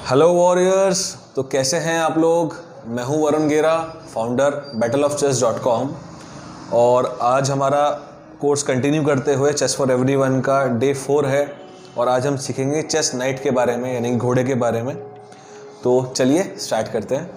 Hello warriors. तो कैसे हैं आप लोग। मैं हूं वरुण गेरा, फाउंडर battleofchess.com। और आज हमारा कोर्स कंटिन्यू करते हुए चेस फॉर एवरीवन का डे 4 है। और आज हम सीखेंगे चेस नाइट के बारे में, यानी घोड़े के बारे में। तो चलिए स्टार्ट करते हैं।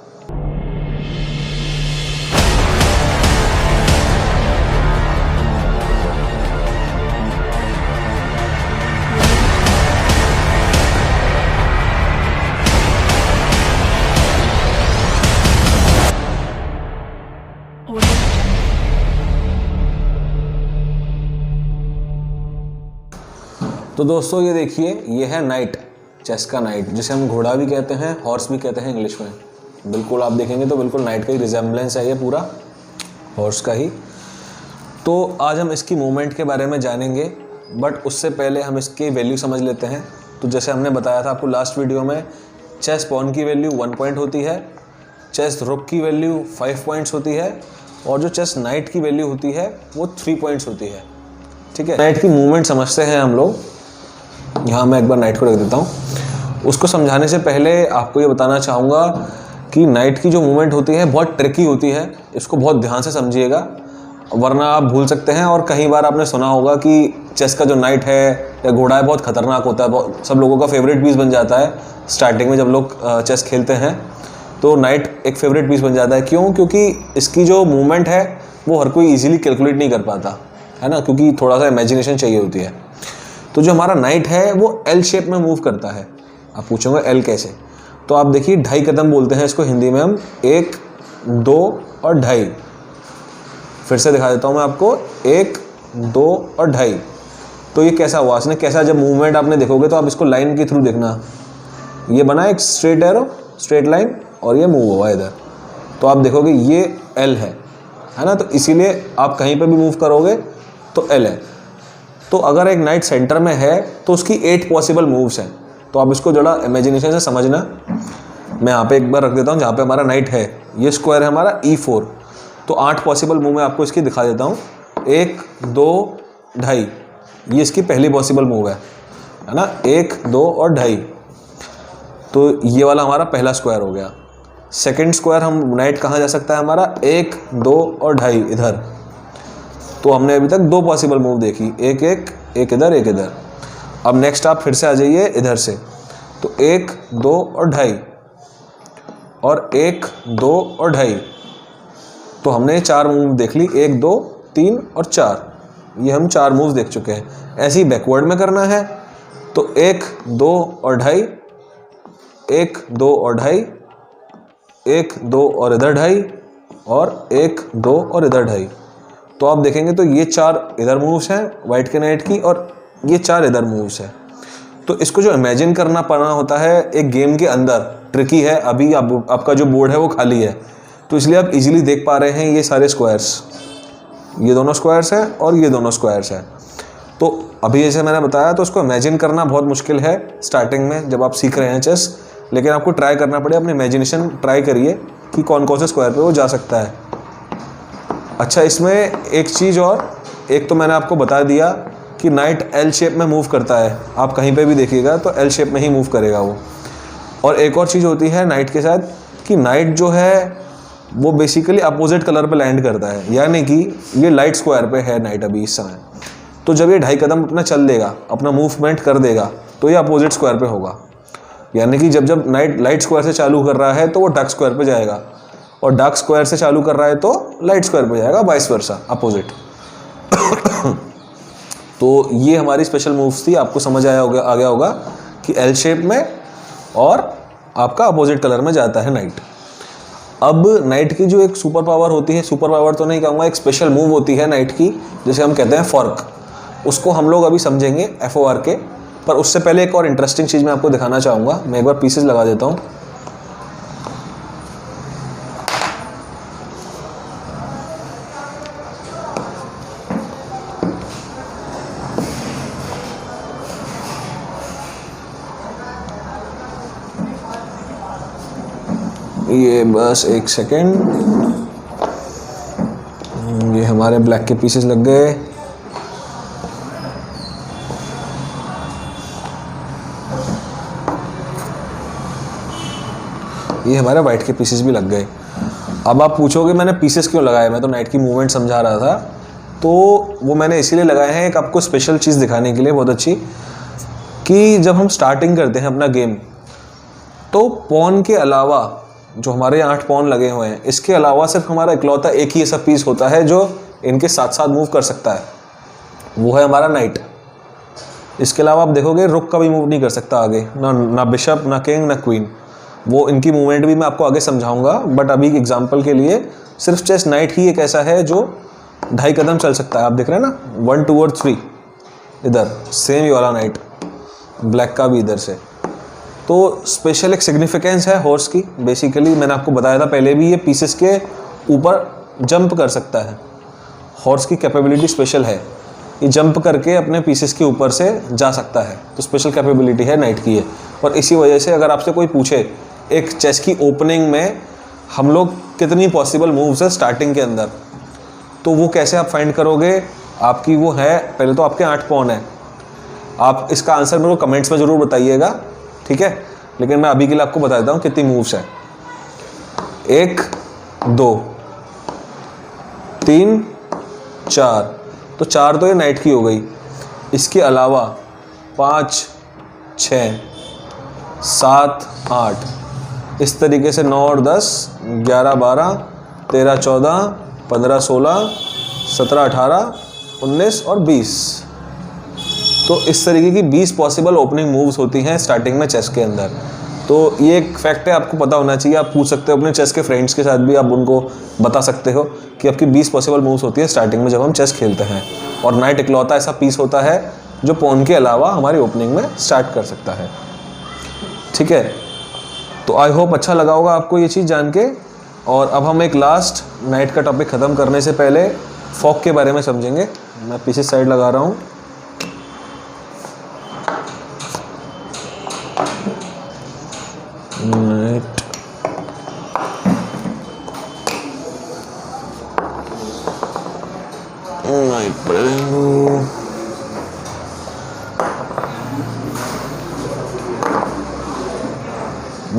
तो दोस्तों ये देखिए, ये है नाइट, चेस का नाइट, जिसे हम घोड़ा भी कहते हैं, हॉर्स भी कहते हैं इंग्लिश में। बिल्कुल आप देखेंगे तो बिल्कुल नाइट का ही रिजेम्बलेंस है ये पूरा, हॉर्स का ही। तो आज हम इसकी मूवमेंट के बारे में जानेंगे, बट उससे पहले हम इसके वैल्यू समझ लेते हैं। तो जैसे हमने बताया था आपको लास्ट वीडियो में, चेस पॉन की वैल्यू 1 पॉइंट होती है, चेस रुक की वैल्यू 5 पॉइंट्स होती है, और जो चेस नाइट की वैल्यू होती है वो 3 पॉइंट्स होती है। ठीक है, नाइट की मूवमेंट समझते हैं हम लोग। यहाँ मैं एक बार नाइट को रख देता हूँ। उसको समझाने से पहले आपको ये बताना चाहूँगा कि नाइट की जो मूवमेंट होती है बहुत ट्रिकी होती है। इसको बहुत ध्यान से समझिएगा, वरना आप भूल सकते हैं। और कई बार आपने सुना होगा कि चेस का जो नाइट है या घोड़ा है बहुत खतरनाक होता है, सब लोगों का फेवरेट पीस बन जाता है। स्टार्टिंग में जब लोग चेस खेलते हैं तो नाइट एक फेवरेट पीस बन जाता है। क्यों? क्योंकि इसकी जो मूवमेंट है वो हर कोई ईजिली कैलकुलेट नहीं कर पाता है ना, क्योंकि थोड़ा सा इमेजिनेशन चाहिए होती है। तो जो हमारा नाइट है वो एल शेप में मूव करता है। आप पूछोगे एल कैसे? तो आप देखिए 2.5 कदम बोलते हैं इसको हिंदी में हम, 1, 2 और 2.5। फिर से दिखा देता हूँ मैं आपको, 1, 2 और 2.5। तो ये कैसा हुआ, इसने कैसा, जब मूवमेंट आपने देखोगे तो आप इसको लाइन के थ्रू देखना। ये बना एक स्ट्रेट एरो, स्ट्रेट लाइन, और ये मूव हुआ इधर। तो आप देखोगे ये एल है ना। तो इसीलिए आप कहीं पर भी मूव करोगे तो एल है। तो अगर एक नाइट सेंटर में है तो उसकी 8 पॉसिबल मूव्स हैं। तो आप इसको जरा इमेजिनेशन से समझना। मैं यहाँ पे एक बार रख देता हूँ जहाँ पे हमारा नाइट है। ये स्क्वायर है हमारा E4। तो 8 पॉसिबल मूव मैं आपको इसकी दिखा देता हूँ। 1, 2, 2.5, ये इसकी पहली पॉसिबल मूव है ना। 1, 2 और 2.5। तो ये वाला हमारा पहला स्क्वायर हो गया। सेकेंड स्क्वायर, हम नाइट कहाँ जा सकता है हमारा, 1, 2 और 2.5 इधर। तो हमने अभी तक 2 पॉसिबल मूव देखी, एक इधर, एक इधर। अब नेक्स्ट आप फिर से आ जाइए इधर से। तो 1, 2 और 2.5, और 1, 2 और 2.5। तो हमने 4 मूव देख ली, 1, 2, 3 और 4। ये हम 4 मूव देख चुके हैं। ऐसे ही बैकवर्ड में करना है। तो 1, 2 और 2.5, 1, 2 और 2.5, 1, 2 और इधर 2.5, और 1, 2 और इधर 2.5। तो आप देखेंगे तो ये 4 इधर मूव्स हैं वाइट के नाइट की, और ये 4 इधर मूव्स हैं। तो इसको जो इमेजिन करना पड़ना होता है एक गेम के अंदर, ट्रिकी है। अभी आपका जो बोर्ड है वो खाली है, तो इसलिए आप इजीली देख पा रहे हैं ये सारे स्क्वायर्स। ये दोनों स्क्वायर्स हैं और ये दोनों स्क्वायर्स हैं। तो अभी जैसे मैंने बताया, तो उसको इमेजिन करना बहुत मुश्किल है स्टार्टिंग में जब आप सीख रहे हैं चेस। लेकिन आपको ट्राई करना पड़े, अपनी इमेजिनेशन ट्राई करिए कि कौन कौन से स्क्वायर पर वो जा सकता है। अच्छा, इसमें एक चीज़ और, एक तो मैंने आपको बता दिया कि नाइट एल शेप में मूव करता है। आप कहीं पे भी देखिएगा तो एल शेप में ही मूव करेगा वो। और एक और चीज़ होती है नाइट के साथ, कि नाइट जो है वो बेसिकली अपोजिट कलर पे लैंड करता है। यानी कि ये लाइट स्क्वायर पे है नाइट अभी इस समय। तो जब ये 2.5 कदम अपना चल देगा, अपना मूवमेंट कर देगा, तो ये अपोजिट स्क्वायर पे होगा। यानी कि जब नाइट लाइट स्क्वायर से चालू कर रहा है तो वो डार्क स्क्वायर पे जाएगा, और डार्क स्क्वायर से चालू कर रहा है तो लाइट स्क्वायर पे जाएगा, वाइस वर्सा, अपोजिट। तो ये हमारी स्पेशल मूव्स थी। आपको समझ आ गया होगा कि एल शेप में और आपका अपोजिट कलर में जाता है नाइट। अब नाइट की जो एक सुपर पावर होती है, सुपर पावर तो नहीं कहूँगा, एक स्पेशल मूव होती है नाइट की, जिसे हम कहते हैं फॉर्क। उसको हम लोग अभी समझेंगे, FORK। पर उससे पहले एक और इंटरेस्टिंग चीज़ मैं आपको दिखाना चाहूँगा। मैं एक बार पीसेस लगा देता हूँ। ये बस एक सेकेंड, ये हमारे ब्लैक के पीसेस लग गए। ये हमारे वाइट के पीसेस भी लग गए। अब आप पूछोगे मैंने पीसेस क्यों लगाए, मैं तो नाइट की मूवमेंट समझा रहा था, तो वो मैंने इसीलिए लगाए हैं एक आपको स्पेशल चीज़ दिखाने के लिए बहुत अच्छी, कि जब हम स्टार्टिंग करते हैं अपना गेम तो पॉन के अलावा जो हमारे यहाँ 8 पॉन लगे हुए हैं, इसके अलावा सिर्फ हमारा इकलौता एक ही ऐसा पीस होता है जो इनके साथ साथ मूव कर सकता है, वो है हमारा नाइट। इसके अलावा आप देखोगे रुक कभी मूव नहीं कर सकता आगे, ना बिशप, ना किंग, ना क्वीन। वो इनकी मूवमेंट भी मैं आपको आगे समझाऊंगा, बट अभी एग्जांपल के लिए सिर्फ चेस नाइट ही एक ऐसा है जो 2.5 कदम चल सकता है। आप देख रहे हैं ना 1 2 और 3 इधर, सेम ये वाला नाइट ब्लैक का भी इधर से। तो स्पेशल एक सिग्निफिकेंस है हॉर्स की। बेसिकली मैंने आपको बताया था पहले भी, ये पीसेस के ऊपर जंप कर सकता है। हॉर्स की कैपेबिलिटी स्पेशल है, ये जंप करके अपने पीसेस के ऊपर से जा सकता है, तो स्पेशल कैपेबिलिटी है नाइट की है। और इसी वजह से अगर आपसे कोई पूछे एक चेस की ओपनिंग में हम लोग कितनी पॉसिबल मूव्स है स्टार्टिंग के अंदर, तो वो कैसे आप फाइंड करोगे? आपकी वो है, पहले तो आपके 8 पॉन है। आप इसका आंसर मेरे को कमेंट्स में ज़रूर बताइएगा, ठीक है? लेकिन मैं अभी के लिए आपको बता देता हूँ कितनी मूव्स है। 1 2 3 4, तो 4 तो ये नाइट की हो गई। इसके अलावा 5 6 7 8, इस तरीके से 9 और 10 11 12 13 14 15 16 17 18 19 और 20, तो इस तरीके की 20 पॉसिबल ओपनिंग मूव्स होती हैं स्टार्टिंग में चेस के अंदर। तो ये एक फैक्ट है, आपको पता होना चाहिए। आप पूछ सकते हो अपने चेस के फ्रेंड्स के साथ भी, आप उनको बता सकते हो कि आपकी 20 पॉसिबल मूव्स होती है स्टार्टिंग में जब हम चेस खेलते हैं। और नाइट इकलौता ऐसा पीस होता है जो पॉन के अलावा हमारी ओपनिंग में स्टार्ट कर सकता है, ठीक है? तो आई होप अच्छा लगा होगा आपको ये चीज़ जान के। और अब हम एक लास्ट नाइट का टॉपिक ख़त्म करने से पहले फॉक के बारे में समझेंगे। मैं पीछे साइड लगा रहा हूँ। नाइट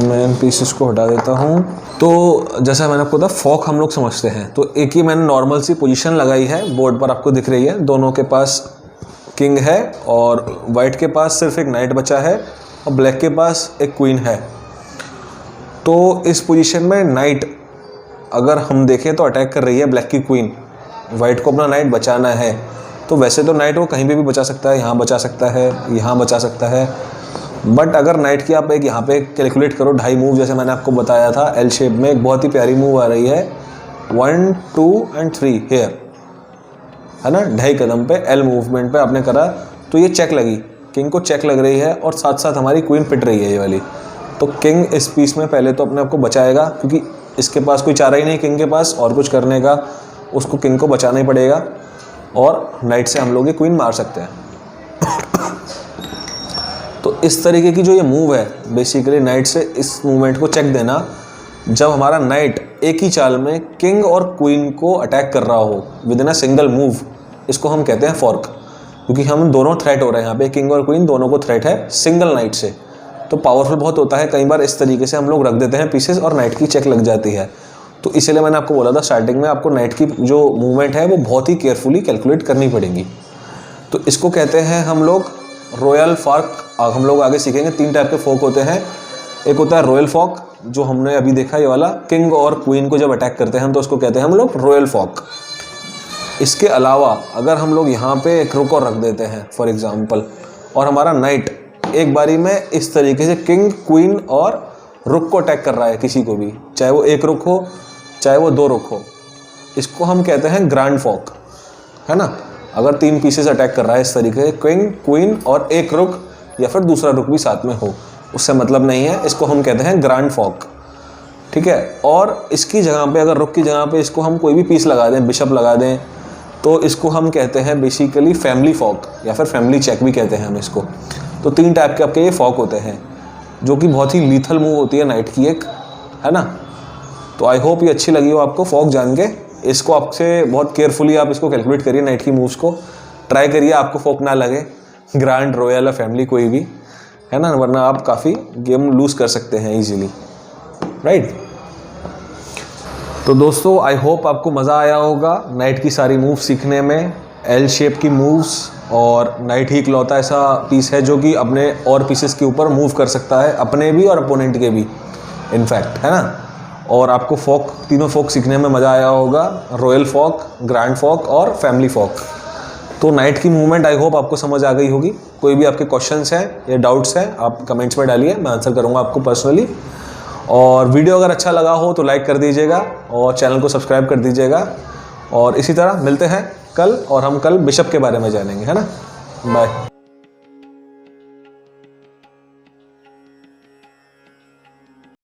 मैं इन पीसेस को हटा देता हूँ। तो जैसा मैंने आपको बताया फॉक हम लोग समझते हैं, तो एक ही मैंने नॉर्मल सी पोजीशन लगाई है, बोर्ड पर आपको दिख रही है। दोनों के पास किंग है और वाइट के पास सिर्फ एक नाइट बचा है और ब्लैक के पास एक क्वीन है। तो इस पोजीशन में नाइट अगर हम देखें तो अटैक कर रही है ब्लैक की क्वीन, वाइट को अपना नाइट बचाना है। तो वैसे तो नाइट वो कहीं भी बचा सकता है, यहाँ बचा सकता है, यहाँ बचा सकता है, बट अगर नाइट की आप एक यहाँ पे कैलकुलेट करो 2.5 मूव, जैसे मैंने आपको बताया था एल शेप में एक बहुत ही प्यारी मूव आ रही है 1 2 एंड 3 हेयर, है ना? 2.5 कदम पे एल मूवमेंट पे आपने करा, तो ये चेक लगी, किंग को चेक लग रही है और साथ साथ हमारी क्वीन पिट रही है ये वाली। तो किंग इस पीस में पहले तो अपने आप को बचाएगा, क्योंकि इसके पास कोई चारा ही नहीं किंग के पास और कुछ करने का, उसको किंग को बचाना ही पड़ेगा। और नाइट से हम लोग ये क्वीन मार सकते हैं। तो इस तरीके की जो ये मूव है बेसिकली नाइट से इस मूवमेंट को चेक देना, जब हमारा नाइट एक ही चाल में किंग और क्वीन को अटैक कर रहा हो with in a single move, इसको हम कहते हैं फॉर्क। क्योंकि हम दोनों थ्रेट हो रहे हैं यहाँ पे, किंग और क्वीन दोनों को थ्रेट है सिंगल नाइट से, तो पावरफुल बहुत होता है। कई बार इस तरीके से हम लोग रख देते हैं पीसेस और नाइट की चेक लग जाती है। तो इसीलिए मैंने आपको बोला था स्टार्टिंग में आपको नाइट की जो मूवमेंट है वो बहुत ही केयरफुली कैलकुलेट करनी पड़ेगी। तो इसको कहते हैं हम लोग रॉयल फॉर्क। हम लोग आगे सीखेंगे 3 टाइप के फोक होते हैं। एक होता है रॉयल फॉक, जो हमने अभी देखा ये वाला, किंग और क्वीन को जब अटैक करते हैं तो उसको कहते हैं हम लोग रॉयल फॉक। इसके अलावा अगर हम लोग यहाँ पे एक रुक और रख देते हैं फॉर एग्जांपल, और हमारा नाइट एक बारी में इस तरीके से किंग क्वीन और रुक को अटैक कर रहा है किसी को भी, चाहे वो एक रुक हो चाहे वो 2 रुक हो, इसको हम कहते हैं ग्रैंड फॉक, है ना? अगर 3 पीसेस अटैक कर रहा है इस तरीके से, किंग क्वीन और एक रुक या फिर दूसरा रुक भी साथ में हो, उससे मतलब नहीं है, इसको हम कहते हैं ग्रैंड फॉक, ठीक है? और इसकी जगह पे अगर रुक की जगह पे इसको हम कोई भी पीस लगा दें, बिशप लगा दें, तो इसको हम कहते हैं बेसिकली फैमिली फॉक या फिर फैमिली चेक भी कहते हैं हम इसको। तो 3 टाइप के आपके ये फॉक होते हैं, जो कि बहुत ही लीथल मूव होती है नाइट की एक, है ना? तो आई होप ये अच्छी लगी हो आपको फॉक जान के। इसको आपसे बहुत केयरफुली आप इसको कैलकुलेट करिए, नाइट की मूव्स को ट्राई करिए, आपको फॉक ना लगे, ग्रैंड रॉयल या फैमिली कोई भी, है ना? वरना आप काफ़ी गेम लूज़ कर सकते हैं ईजिली। राइट। तो दोस्तों आई होप आपको मज़ा आया होगा नाइट की सारी मूव्स सीखने में, एल शेप की मूव्स, और नाइट ही इकलौता ऐसा पीस है जो कि अपने और पीसेस के ऊपर मूव कर सकता है, अपने भी और अपोनेंट के भी इनफैक्ट, है ना। और आपको फोक, तीनों फोक सीखने में मज़ा आया होगा, रॉयल फोक, ग्रैंड फोक और फैमिली फोक। तो नाइट की मूवमेंट आई होप आपको समझ आ गई होगी। कोई भी आपके क्वेश्चंस हैं या डाउट्स हैं आप कमेंट्स में डालिए, मैं आंसर करूँगा आपको पर्सनली। और वीडियो अगर अच्छा लगा हो तो लाइक कर दीजिएगा और चैनल को सब्सक्राइब कर दीजिएगा। और इसी तरह मिलते हैं कल, और हम कल बिशप के बारे में जानेंगे, है ना। बाय।